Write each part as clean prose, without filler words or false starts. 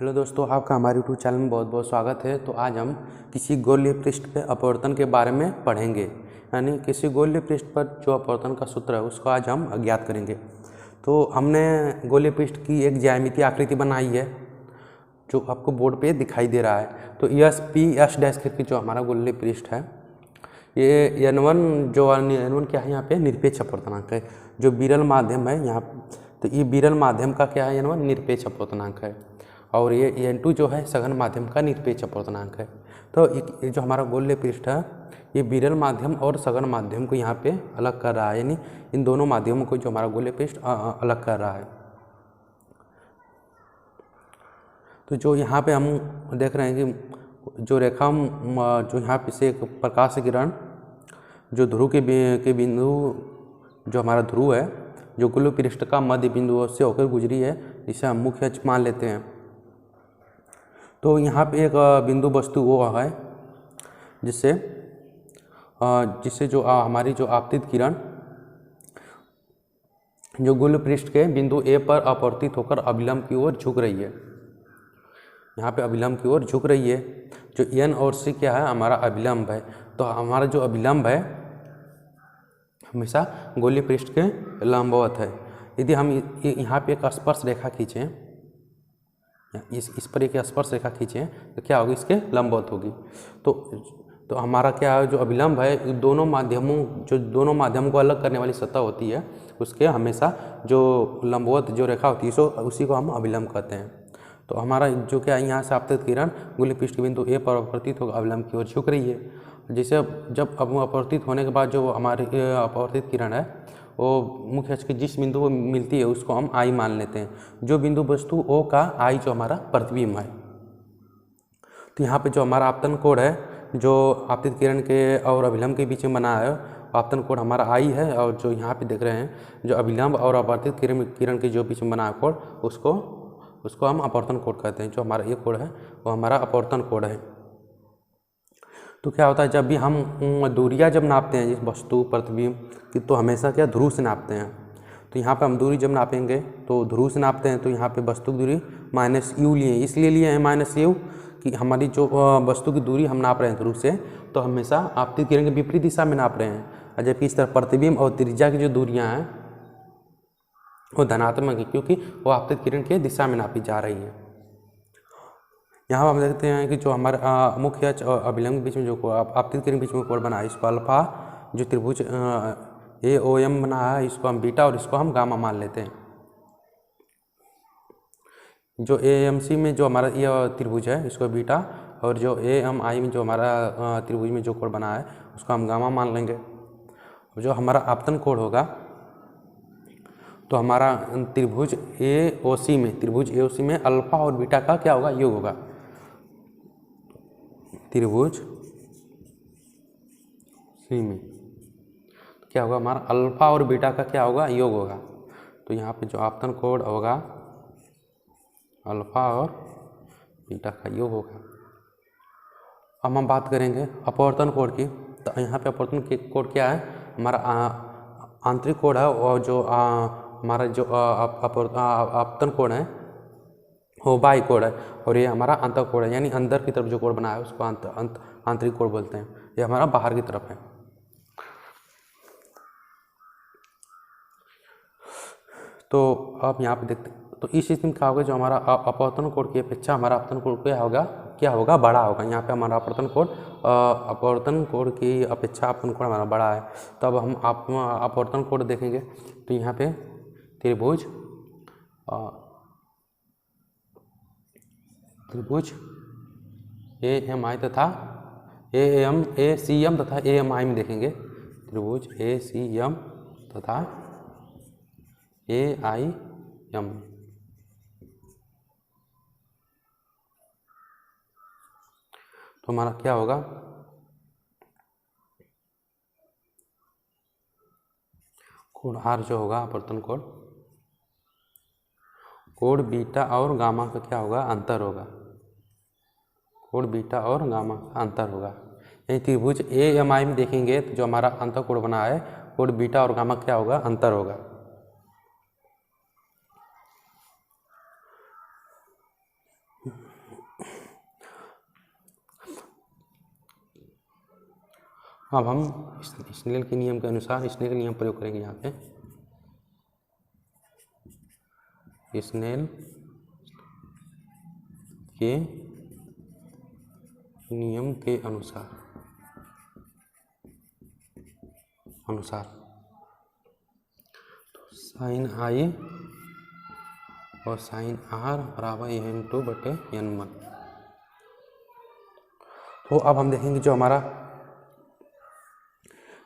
Hello दोस्तों, आपका हमारे यूट्यूब चैनल में बहुत बहुत स्वागत है। तो आज हम किसी गोलीय पृष्ठ पे अपवर्तन के बारे में पढ़ेंगे, यानी किसी गोलीय पृष्ठ पर जो अपवर्तन का सूत्र है उसको आज हम अज्ञात करेंगे। तो हमने गोलीय पृष्ठ की एक ज्यामितीय आकृति बनाई है जो आपको बोर्ड पे दिखाई दे रहा है। तो एस पी एस डैश करके जो हमारा गोलीय पृष्ठ है, ये N1 जो N1 क्या है, यहाँ पे निरपेक्ष अपवर्तनांक है। जो विरल माध्यम है यहाँ, तो ये विरल माध्यम का क्या है, N1 निरपेक्ष अपवर्तनांक है। और ये N2 जो है सघन माध्यम का निरपेक्ष अपवर्तनांक है। तो ये जो हमारा गोलीय पृष्ठ है, ये विरल माध्यम और सघन माध्यम को यहाँ पे अलग कर रहा है, यानी इन दोनों माध्यमों को जो हमारा गोलीय पृष्ठ अलग कर रहा है। तो जो यहाँ पे हम देख रहे हैं कि जो रेखा जो यहाँ पे से एक प्रकाश किरण जो ध्रुव के बिंदु, जो हमारा ध्रुव है, जो गोलीय पृष्ठ का मध्य बिंदु से होकर गुजरी है, इसे हम मुख्य अक्ष मान लेते हैं। तो यहाँ पे एक बिंदु वस्तु वो है जिससे जो हमारी जो आपतित किरण जो गोलीय पृष्ठ के बिंदु ए पर अपवर्तित होकर अभिलंब की ओर झुक रही है। यहाँ पे अभिलंब की ओर झुक रही है। जो N और C क्या है, हमारा अभिलंब है। तो हमारा जो अभिलंब है हमेशा गोलीय पृष्ठ के लंबवत है। यदि हम यहाँ पे एक स्पर्श रेखा खींचें, इस पर एक स्पर्श रेखा खींचें तो क्या होगी, इसके लंबवत होगी। तो हमारा क्या है, जो अभिलंब है दोनों माध्यमों को अलग करने वाली सतह होती है, उसके हमेशा जो लंबवत जो रेखा होती है उसी को हम अभिलंब कहते हैं। तो हमारा जो क्या है, यहाँ से आपतित किरण गोलीय पृष्ठ के बिंदु ए पर अपवर्तित होकर अभिलंब की ओर झुक रही है। जैसे जब अपवर्तित होने के बाद जो हमारी अपवर्तित किरण है वो मुख्य अक्ष के जिस बिंदु को मिलती है उसको हम आई मान लेते हैं। जो बिंदु वस्तु ओ का आई जो हमारा प्रतिबिंब है। तो यहाँ पे जो हमारा आपतन कोण है, जो आपतित किरण के और अभिलंब के बीच में बना है, आपतन कोण हमारा आई है। और जो यहाँ पे देख रहे हैं, जो अभिलंब और अपवर्तित किरण के जो बीच में बना है कोण, उसको हम अपवर्तन कोण कहते हैं। जो हमारा ये कोण है वो हमारा अपवर्तन कोण है। तो क्या होता है, जब भी हम दूरियां जब नापते हैं जिस वस्तु प्रतिबिंब की, तो हमेशा क्या ध्रुव से नापते हैं। तो यहाँ पे हम दूरी जब नापेंगे तो ध्रुव से नापते हैं। तो यहाँ पे वस्तु की दूरी -u लिए, इसलिए लिए हैं -u कि हमारी जो वस्तु की दूरी हम नाप रहे हैं ध्रुव से, तो हमेशा आपतित किरण के विपरीत दिशा में नाप रहे हैं। जबकि इस तरह प्रतिबिंब और त्रिज्या की जो दूरियाँ हैं वो धनात्मक है, क्योंकि वो आपतित किरण के दिशा में नापी जा रही है। यहाँ हम देखते हैं कि जो हमारा मुख्य अक्ष और अभिलंब के बीच में जो आपतित किरण के बीच में कोण बना है, इसको अल्फा, जो त्रिभुज AOM बना है इसको हम बीटा और इसको हम गामा मान लेते हैं। जो AMC में जो हमारा ये त्रिभुज है इसको बीटा, और जो AMI में जो हमारा त्रिभुज में जो कोण बना है उसको हम गामा मान लेंगे। जो हमारा आपतन कोण होगा, तो हमारा त्रिभुज AOC में अल्फा और बीटा का क्या होगा, योग होगा। त्रिभुज C में क्या होगा, हमारा अल्फा और बीटा का क्या होगा, योग होगा। तो यहाँ पे जो आपतन कोण होगा अल्फा और बीटा का योग होगा। अब हम बात करेंगे अपवर्तन कोण की। तो यहाँ पे अपवर्तन कोण क्या है, हमारा आंतरिक कोण है, और जो हमारा जो आपतन कोण है वो बाह्य कोण है, और ये हमारा अंतर कोण है, यानी अंदर की तरफ जो कोण बना है उसको आंतरिक कोण बोलते हैं। ये हमारा बाहर की तरफ है। तो आप यहाँ पे देखते हैं, तो इस स्थिति में क्या होगा, जो हमारा अपवर्तन कोण की अपेक्षा हमारा आपतन कोण क्या होगा, बड़ा होगा। यहाँ पे हमारा अपवर्तन कोण की अपेक्षा आपतन कोण हमारा बड़ा है। तो अब हम अपवर्तन कोण देखेंगे। तो यहाँ पे त्रिभुज AMI तथा ACM तथा AMI में देखेंगे। त्रिभुज ACM तथा AIM, तो हमारा क्या होगा, कोण R जो होगा अपवर्तन कोण बीटा और गामा का क्या होगा, अंतर होगा। कोण बीटा और गामा का अंतर होगा। यानी त्रिभुज AMI में देखेंगे तो जो हमारा अंतर कोण बना है, कोण बीटा और गामा क्या होगा, अंतर होगा। अब हम स्नेल के नियम के अनुसार स्नेल के नियम प्रयोग करेंगे। यहाँ पे स्नेल के नियम के अनुसार तो साइन आई और साइन आर बराबर n2/n1। तो अब हम देखेंगे जो हमारा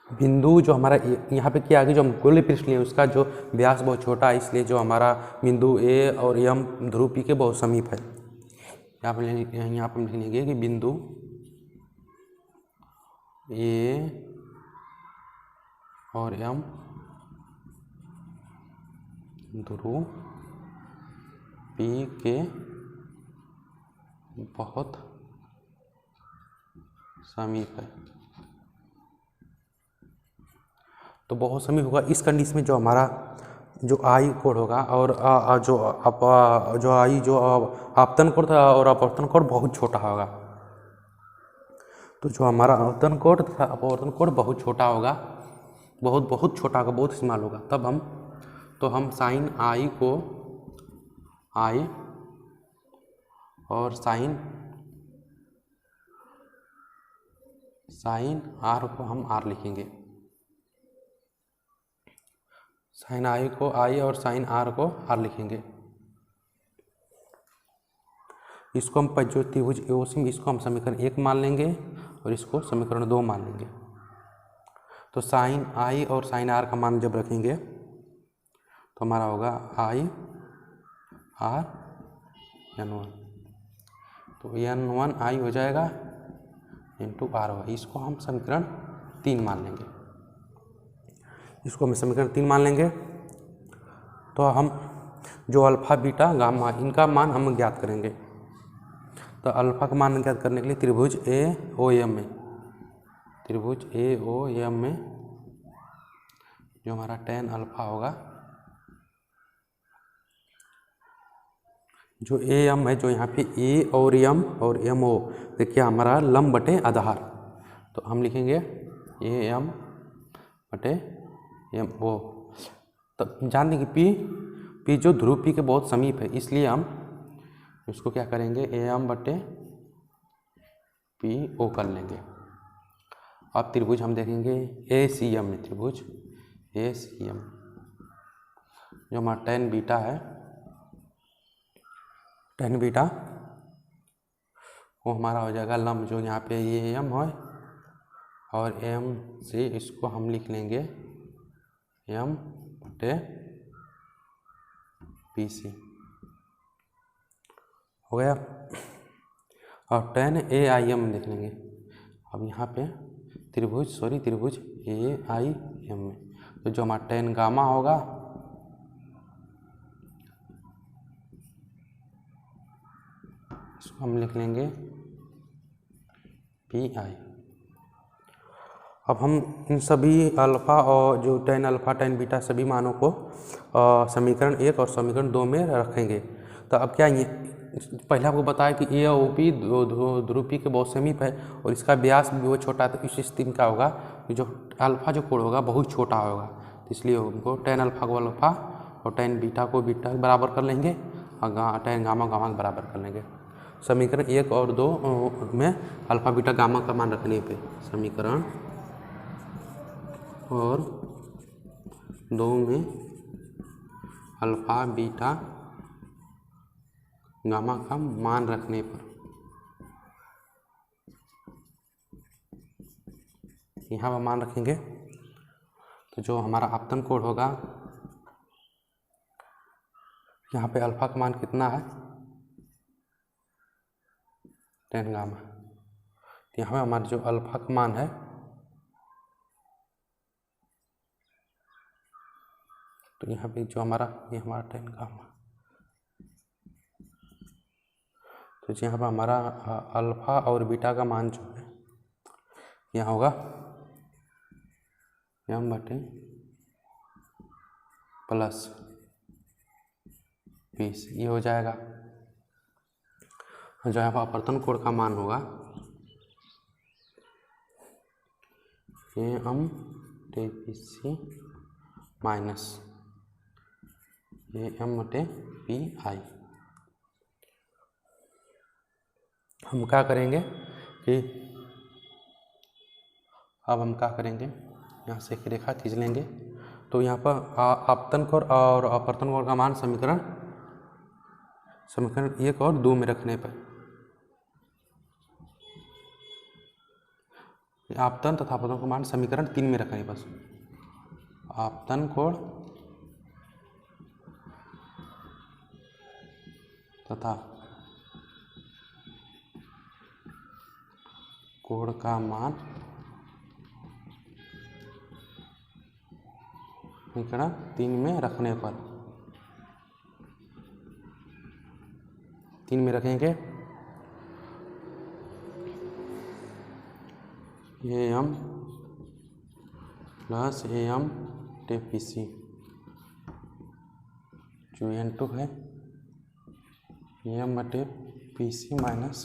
बिंदु जो हमारा यहाँ पे क्या आगे जो हम गोलीय पृष्ठ लिए उसका जो व्यास बहुत छोटा है, इसलिए जो हमारा बिंदु ए और एम ध्रुव पी के बहुत समीप है। यहाँ पर हम लिखेंगे कि बिंदु ए और एम ध्रुव पी के बहुत समीप है। तो बहुत समीप होगा इस कंडीशन में जो हमारा जो आई कोण होगा और जो आई जो आपतन कोण था और अपवर्तन कोण बहुत छोटा होगा। तो जो हमारा आपतन कोण तथा अपवर्तन कोण बहुत छोटा होगा, बहुत छोटा होगा, बहुत स्मॉल होगा। तब हम साइन आई को आई और साइन आर को हम आर लिखेंगे। साइन आई को आई और साइन आर को आर लिखेंगे। इसको हम जो त्रिभुज एओसिम इसको हम समीकरण 1 मान लेंगे और इसको समीकरण 2 मान लेंगे। तो साइन आई और साइन आर का मान जब रखेंगे तो हमारा होगा आई आर n1। तो n1 आई हो जाएगा इंटू आर होगा। इसको हम समीकरण 3 मान लेंगे। इसको हम समीकरण 3 मान लेंगे। तो हम जो अल्फा बीटा गामा इनका मान हम ज्ञात करेंगे। तो अल्फा का मान ज्ञात करने के लिए त्रिभुज AOM में जो हमारा tan अल्फा होगा, जो AM है, जो यहाँ पे A और M और MO देखिए हमारा लंब बटे आधार। तो हम लिखेंगे AM बटे MO। तब जान देंगे P जो ध्रुव P के बहुत समीप है, इसलिए हम इसको क्या करेंगे AM बटे PO कर लेंगे। अब त्रिभुज हम देखेंगे ACM में, त्रिभुज ACM जो हमारा tan बीटा है, tan बीटा वो हमारा हो जाएगा लंब जो यहाँ पे ये M है और M से इसको हम लिख लेंगे M बटे PC हो गया। और tan AIM देख लेंगे। अब यहाँ पे त्रिभुज AIM में तो जो हमारा tan गामा होगा इसको हम लिख लेंगे PI। अब हम इन सभी अल्फ़ा और जो tan अल्फ़ा tan बीटा सभी मानों को समीकरण 1 और समीकरण 2 में रखेंगे। तो अब क्या ये पहले आपको बताया कि ए और पी ध्रुव पी के बहुत समीप है और इसका व्यास भी बहुत छोटा है। तो इस स्थिति में क्या होगा, जो अल्फ़ा जो कोण होगा बहुत छोटा होगा। तो इसलिए हमको tan अल्फ़ा को अल्फ़ा और tan बीटा को बीटा के बराबर कर लेंगे और tan गामा गामा के बराबर कर लेंगे। समीकरण 1 और 2 में अल्फ़ा बीटा गामा का मान रखने पे समीकरण और 2 में अल्फ़ा बीटा गामा का मान रखने पर यहाँ पर मान रखेंगे तो जो हमारा आपतन कोण होगा यहाँ पे अल्फ़ा का मान कितना है tan गामा। तो यहाँ पे हमारा जो अल्फ़ा का मान है तो यहाँ पे जो हमारा ये हमारा tan गामा, तो यहाँ पर हमारा अल्फ़ा और बीटा का मान जो है यहाँ होगा M बटे प्लस 20 ये हो जाएगा। जो यहाँ पर अपवर्तन कोण का मान होगा AM बटे PC माइनस AM बटे PI। हम क्या करेंगे कि अब हम क्या करेंगे, यहाँ से एक रेखा खींच लेंगे। तो यहाँ पर आपतन कोण और अपवर्तन कोण का मान समीकरण 1 और 2 में रखने पर आपतन तथा अपवर्तन का मान समीकरण 3 में रखने पर आपतन कोण तथा कोण का मान समीकरण 3 में रखने पर 3 में रखेंगे AM प्लस AM बटे PC जो N2 है AM बटे PC माइनस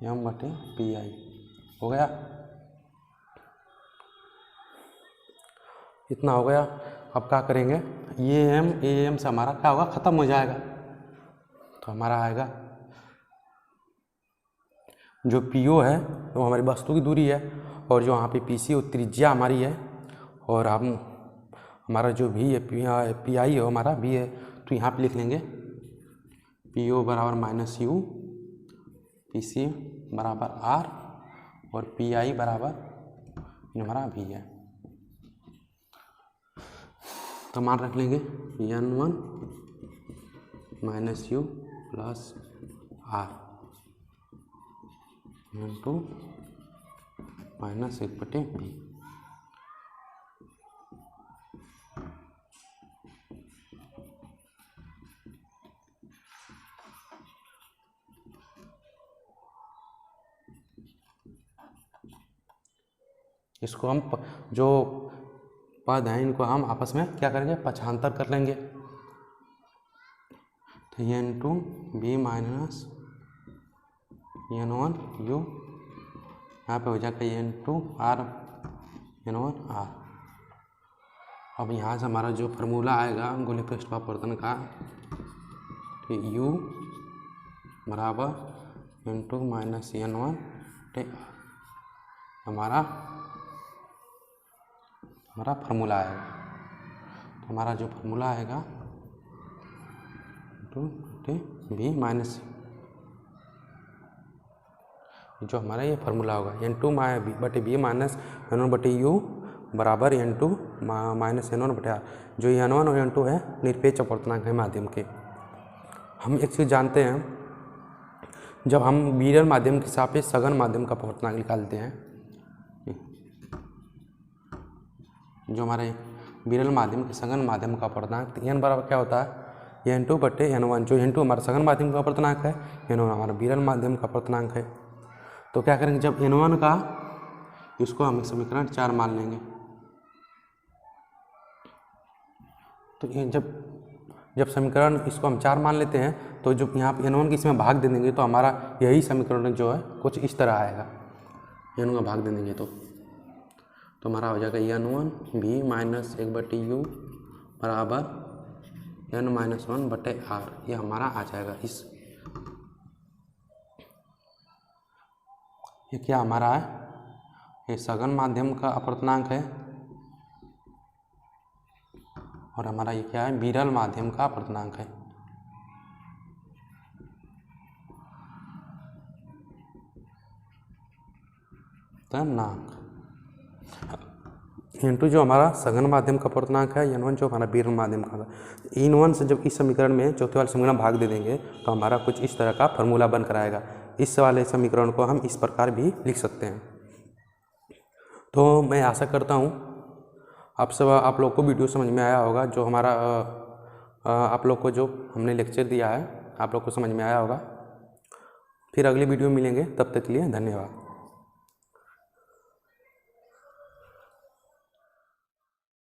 M बटे PI हो गया। इतना हो गया। अब क्या करेंगे, ये AM से हमारा क्या होगा, ख़त्म हो जाएगा। तो हमारा आएगा जो PO है वो हमारी वस्तु की दूरी है, और जो यहाँ पे PC वो त्रिज्या हमारी है, और हम हमारा जो भी है PI है हमारा भी है। तो यहाँ पे लिख लेंगे PO बराबर माइनस U, PC बराबर R और PI बराबर हमारा भी है। तो मान रख लेंगे N1 minus U plus R N2 minus 1 बटे B। इसको हम जो पद हैं इनको हम आपस में क्या करेंगे, पक्षांतर कर लेंगे। तो N2 B minus N1 U, यहाँ पे हो जाएगा N2 R N1 R। अब यहाँ से हमारा जो फार्मूला आएगा गोलीय पृष्ठ अपवर्तन का, तो U बराबर N2 माइनस N1 बटे हमारा फार्मूला आएगा। तो हमारा जो फार्मूला आएगा 2 बटे B माइनस, जो हमारा ये फार्मूला होगा N2 बटे B माइनस N1 बटे U बराबर N2 माइनस N1 बटे R। जो N1 और N2 है निरपेक्ष अपवर्तनांक है माध्यम के। हम एक चीज़ जानते हैं, जब हम विरल माध्यम के सापेक्ष सघन माध्यम का अपवर्तनांक निकालते हैं, जो हमारे विरल माध्यम के सघन माध्यम का अपवर्तनांक, तो N बराबर क्या होता है N2 बटे N1। जो N2 हमारा सघन माध्यम का अपवर्तनांक है, N1 हमारा विरल माध्यम का अपवर्तनांक है। तो क्या करेंगे, जब N1 का इसको हम समीकरण 4 मान लेंगे। तो जब समीकरण इसको हम 4 मान लेते हैं, तो जब यहाँ पे N1 की इसमें भाग दे देंगे तो हमारा यही समीकरण जो है कुछ इस तरह आएगा। N1 का भाग दे देंगे तो हमारा हो जाएगा N1 B माइनस 1 बटे U बराबर N माइनस 1 बटे R। ये हमारा आ जाएगा। ये क्या हमारा है, ये सघन माध्यम का अपवर्तनांक है, और हमारा ये क्या है, विरल माध्यम का अपवर्तनांक है। N2 जो हमारा सघन माध्यम का अपवर्तनांक है, N1 जो हमारा विरल माध्यम का। N1 से जब इस समीकरण में चौथे वाले समीकरण भाग दे देंगे तो हमारा कुछ इस तरह का फार्मूला बनकर आएगा। इस वाले समीकरण को हम इस प्रकार भी लिख सकते हैं। तो मैं आशा करता हूँ आप लोग को वीडियो समझ में आया होगा। जो हमारा आप लोग को जो हमने लेक्चर दिया है आप लोग को समझ में आया होगा। फिर अगली वीडियो में मिलेंगे, तब तक के लिए धन्यवाद।